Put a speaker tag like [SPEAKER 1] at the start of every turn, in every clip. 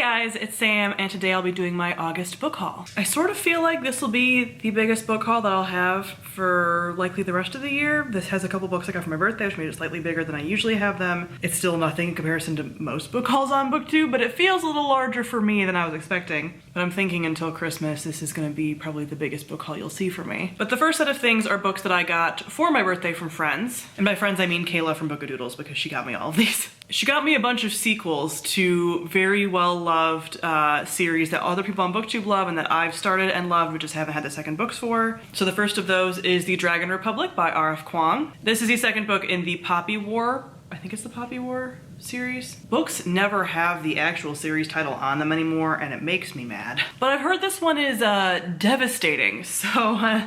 [SPEAKER 1] guys, it's Sam, and today I'll be doing my August book haul. I sort of feel like this will be the biggest book haul that I'll have for likely the rest of the year. This has a couple books I got for my birthday, which made it slightly bigger than I usually have them. It's still nothing in comparison to most book hauls on BookTube, but it feels a little larger for me than I was expecting. But I'm thinking until Christmas, this is gonna be probably the biggest book haul you'll see for me. But the first set of things are books that I got for my birthday from friends. And by friends, I mean Kayla from Bookadoodles, because she got me all of these. She got me a bunch of sequels to very well-loved series that other people on BookTube love and that I've started and loved, but just haven't had the second books for. So the first of those is The Dragon Republic by R.F. Kuang. This is the second book in the Poppy War, I think it's the Poppy War series. Books never have the actual series title on them anymore, and it makes me mad. But I've heard this one is devastating, so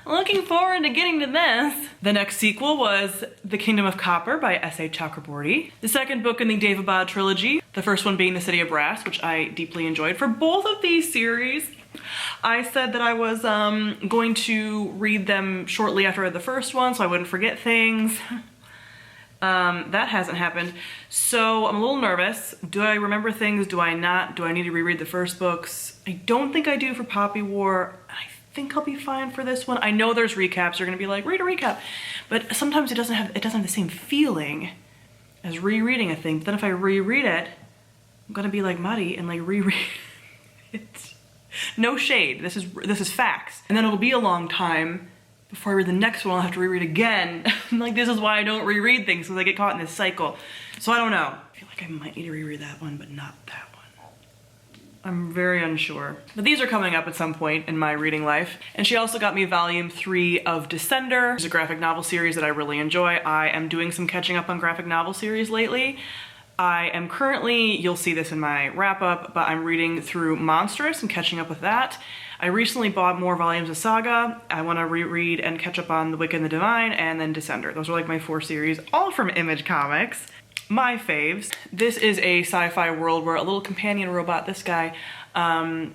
[SPEAKER 1] looking forward to getting to this. The next sequel was The Kingdom of Copper by S.A. Chakraborty. The second book in the Daevabad trilogy, the first one being The City of Brass, which I deeply enjoyed. For both of these series, I said that I was going to read them shortly after I read the first one so I wouldn't forget things. That hasn't happened. So I'm a little nervous. Do I remember things? Do I not? Do I need to reread the first books? I don't think I do for Poppy War. I think I'll be fine for this one. I know there's recaps. You're gonna be like, read a recap. But sometimes it doesn't have the same feeling as rereading a thing. But then if I reread it, I'm gonna be like Muddy and like reread it. No shade. This is facts. And then it'll be a long time before I read the next one. I'll have to reread again. Like, this is why I don't reread things, because I get caught in this cycle. So I don't know. I feel like I might need to reread that one, but not that one. I'm very unsure. But these are coming up at some point in my reading life. And she also got me volume 3 of Descender. It's a graphic novel series that I really enjoy. I am doing some catching up on graphic novel series lately. I am currently, you'll see this in my wrap up, but I'm reading through Monstrous and catching up with that. I recently bought more volumes of Saga. I want to reread and catch up on The Wicked and the Divine, and then Descender. Those are like my 4 series, all from Image Comics. My faves. This is a sci-fi world where a little companion robot, this guy,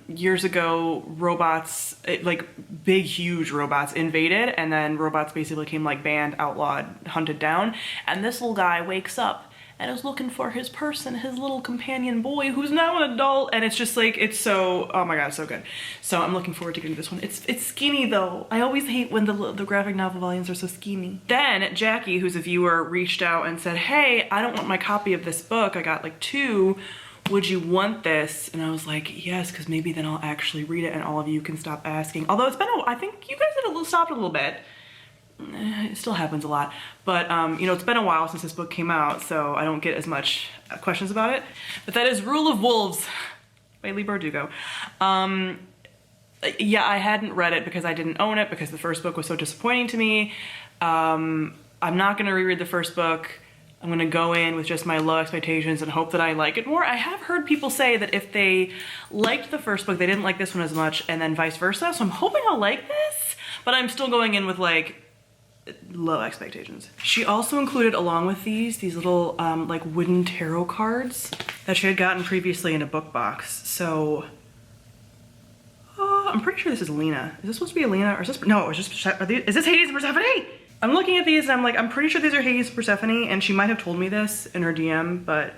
[SPEAKER 1] years ago, robots, like big, huge robots invaded, and then robots basically became like banned, outlawed, hunted down, and this little guy wakes up and is looking for his person, his little companion boy, who's now an adult, and it's just like, it's so, oh my god, it's so good. So I'm looking forward to getting this one. It's skinny though. I always hate when the graphic novel volumes are so skinny. Then Jackie, who's a viewer, reached out and said, hey, I don't want my copy of this book. I got like 2. Would you want this? And I was like, yes, because maybe then I'll actually read it and all of you can stop asking. Although it's been, I think you guys had stopped a little bit. It still happens a lot, but you know, it's been a while since this book came out, so I don't get as much questions about it. But that is Rule of Wolves by Leigh Bardugo. Yeah, I hadn't read it because I didn't own it, because the first book was so disappointing to me. I'm not gonna reread the first book. I'm gonna go in with just my low expectations and hope that I like it more. I have heard people say that if they liked the first book, they didn't like this one as much, and then vice versa, so I'm hoping I'll like this, but I'm still going in with like low expectations. She also included, along with these little like wooden tarot cards that she had gotten previously in a book box. So I'm pretty sure this is Lena. Is this supposed to be Alina, or is this, no, it's just, is this Hades and Persephone? I'm looking at these and I'm like, I'm pretty sure these are Hades and Persephone, and she might have told me this in her DM, but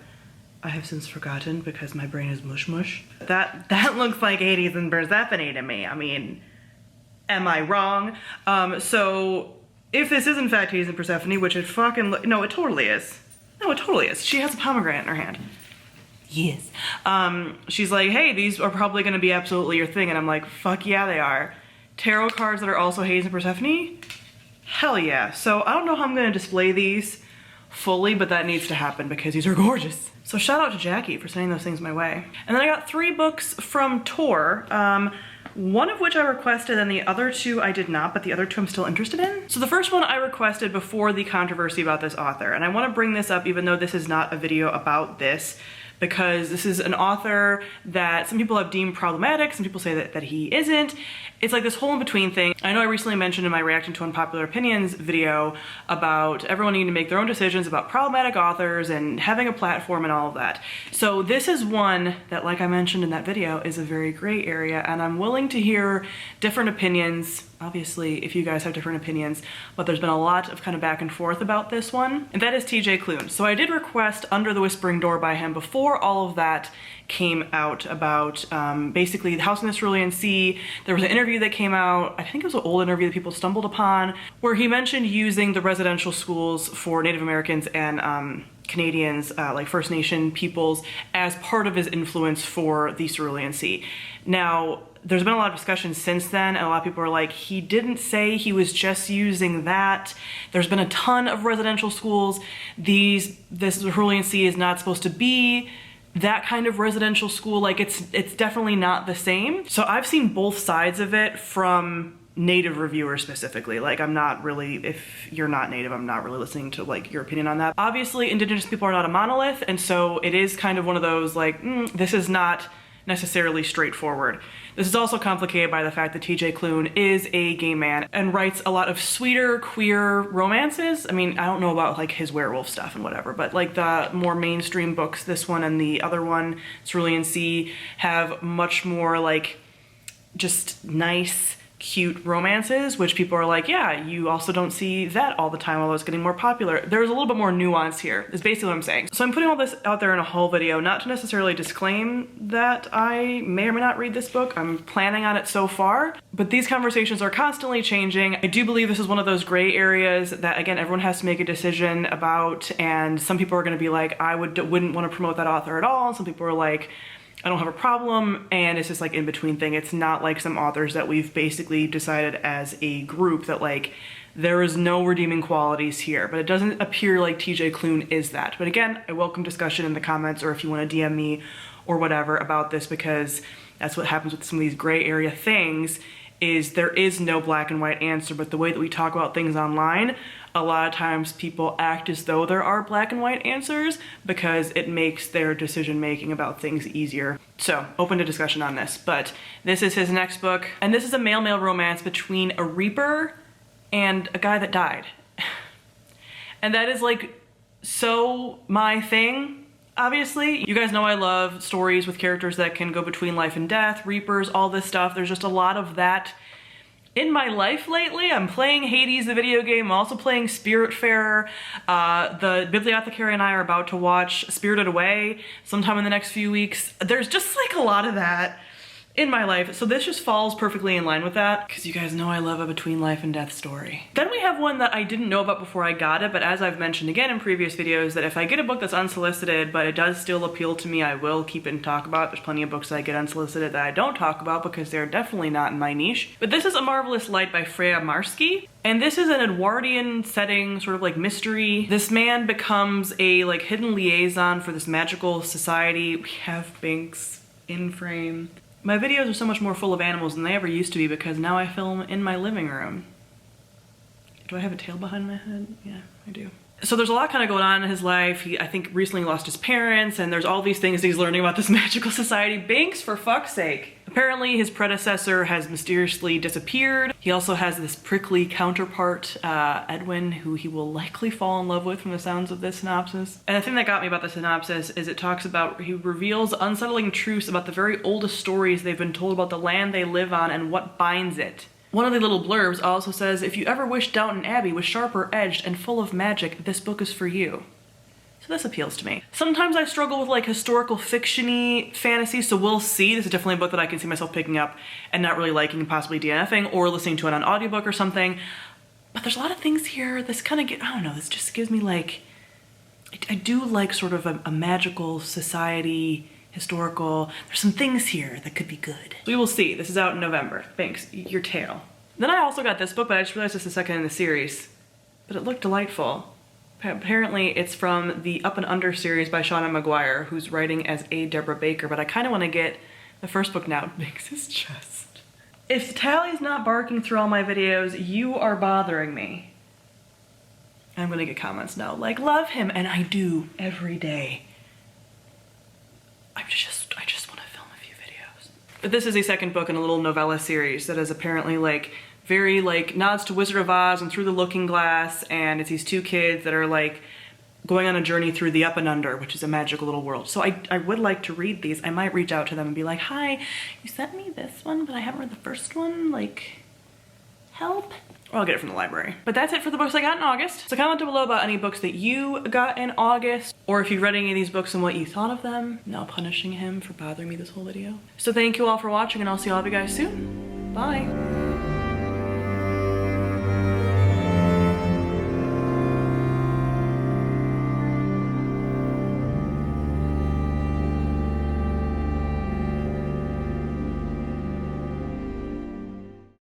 [SPEAKER 1] I have since forgotten because my brain is mush mush. That looks like Hades and Persephone to me. I mean, am I wrong? So if this is in fact Hades and Persephone, which it fucking, no, it totally is. No, it totally is. She has a pomegranate in her hand. Yes. She's like, hey, these are probably gonna be absolutely your thing. And I'm like, fuck yeah, they are. Tarot cards that are also Hades and Persephone? Hell yeah. So I don't know how I'm gonna display these fully, but that needs to happen because these are gorgeous. So shout out to Jackie for sending those things my way. And then I got 3 books from Tor. One of which I requested and the other 2 I did not, but the other 2 I'm still interested in. So the first one I requested before the controversy about this author, and I want to bring this up even though this is not a video about this, because this is an author that some people have deemed problematic, some people say that he isn't. It's like this whole in-between thing. I know I recently mentioned in my reacting to unpopular opinions video about everyone needing to make their own decisions about problematic authors and having a platform and all of that. So this is one that, like I mentioned in that video, is a very gray area, and I'm willing to hear different opinions obviously if you guys have different opinions, but there's been a lot of kind of back and forth about this one, and that is TJ Klune. So I did request Under the Whispering Door by him before all of that came out about basically the House in the Cerulean Sea. There was an interview that came out, I think it was an old interview that people stumbled upon, where he mentioned using the residential schools for Native Americans and Canadians, like First Nation peoples, as part of his influence for the Cerulean Sea. Now, there's been a lot of discussion since then, and a lot of people are like, he didn't say he was just using that. There's been a ton of residential schools. This Cerulean Sea is not supposed to be that kind of residential school. Like, it's definitely not the same. So I've seen both sides of it from Native reviewers specifically. Like, I'm not really, if you're not Native, I'm not really listening to like your opinion on that. Obviously, Indigenous people are not a monolith, and so it is kind of one of those like, this is not necessarily straightforward. This is also complicated by the fact that TJ Klune is a gay man and writes a lot of sweeter queer romances. I mean, I don't know about like his werewolf stuff and whatever, but like the more mainstream books, this one and the other one, Cerulean Sea, have much more like just nice, cute romances, which people are like, yeah, you also don't see that all the time, although it's getting more popular. There's a little bit more nuance here, is basically what I'm saying. So I'm putting all this out there in a whole video, not to necessarily disclaim that I may or may not read this book. I'm planning on it so far, but these conversations are constantly changing. I do believe this is one of those gray areas that, again, everyone has to make a decision about, and some people are gonna be like, I wouldn't want to promote that author at all, and some people are like, I don't have a problem, and it's just like in between thing. It's not like some authors that we've basically decided as a group that like there is no redeeming qualities here, but it doesn't appear like TJ Klune is that. But again, I welcome discussion in the comments, or if you want to DM me or whatever about this, because that's what happens with some of these gray area things, is there is no black and white answer. But the way that we talk about things online, a lot of times people act as though there are black and white answers because it makes their decision making about things easier. So open to discussion on this, but this is his next book, and this is a male-male romance between a reaper and a guy that died. And that is like so my thing. Obviously, you guys know I love stories with characters that can go between life and death, reapers, all this stuff. There's just a lot of that in my life lately. I'm playing Hades, the video game. I'm also playing Spiritfarer. The bibliothecary and I are about to watch Spirited Away sometime in the next few weeks. There's just like a lot of that in my life. So this just falls perfectly in line with that, because you guys know I love a between life and death story. Then we have one that I didn't know about before I got it, but as I've mentioned again in previous videos, that if I get a book that's unsolicited, but it does still appeal to me, I will keep it and talk about it. There's plenty of books that I get unsolicited that I don't talk about because they're definitely not in my niche. But this is A Marvelous Light by Freya Marski. And this is an Edwardian setting, sort of like mystery. This man becomes a like hidden liaison for this magical society. We have Binks in frame. My videos are so much more full of animals than they ever used to be because now I film in my living room. Do I have a tail behind my head? Yeah, I do. So there's a lot kind of going on in his life. He, I think, recently lost his parents, and there's all these things he's learning about this magical society. Binks, for fuck's sake. Apparently his predecessor has mysteriously disappeared. He also has this prickly counterpart, Edwin, who he will likely fall in love with from the sounds of this synopsis. And the thing that got me about the synopsis is it talks about, he reveals unsettling truths about the very oldest stories they've been told about the land they live on and what binds it. One of the little blurbs also says, if you ever wish Downton Abbey was sharper edged and full of magic, this book is for you. So this appeals to me. Sometimes I struggle with like historical fiction-y fantasy, so we'll see. This is definitely a book that I can see myself picking up and not really liking and possibly DNFing or listening to it on audiobook or something. But there's a lot of things here this kind of I don't know, this just gives me like, I do like sort of a magical society, historical. There's some things here that could be good. We will see. This is out in November. Thanks, your tail. Then I also got this book, but I just realized it's the second in the series. But it looked delightful. Apparently it's from the Up and Under series by Shauna Maguire, who's writing as A. Deborah Baker, but I kind of want to get the first book now. Binks is just... If Tally's not barking through all my videos, you are bothering me. I'm gonna get comments now, like, love him, and I do every day. I just want to film a few videos. But this is a second book in a little novella series that is apparently like very like nods to Wizard of Oz and Through the Looking Glass, and it's these two kids that are like going on a journey through the Up and Under, which is a magical little world. So I would like to read these. I might reach out to them and be like, hi, you sent me this one, but I haven't read the first one. Like, Help. Or I'll get it from the library. But that's it for the books I got in August. So comment down below about any books that you got in August, or if you've read any of these books and what you thought of them. Now punishing him for bothering me this whole video. So thank you all for watching, and I'll see all of you guys soon. Bye.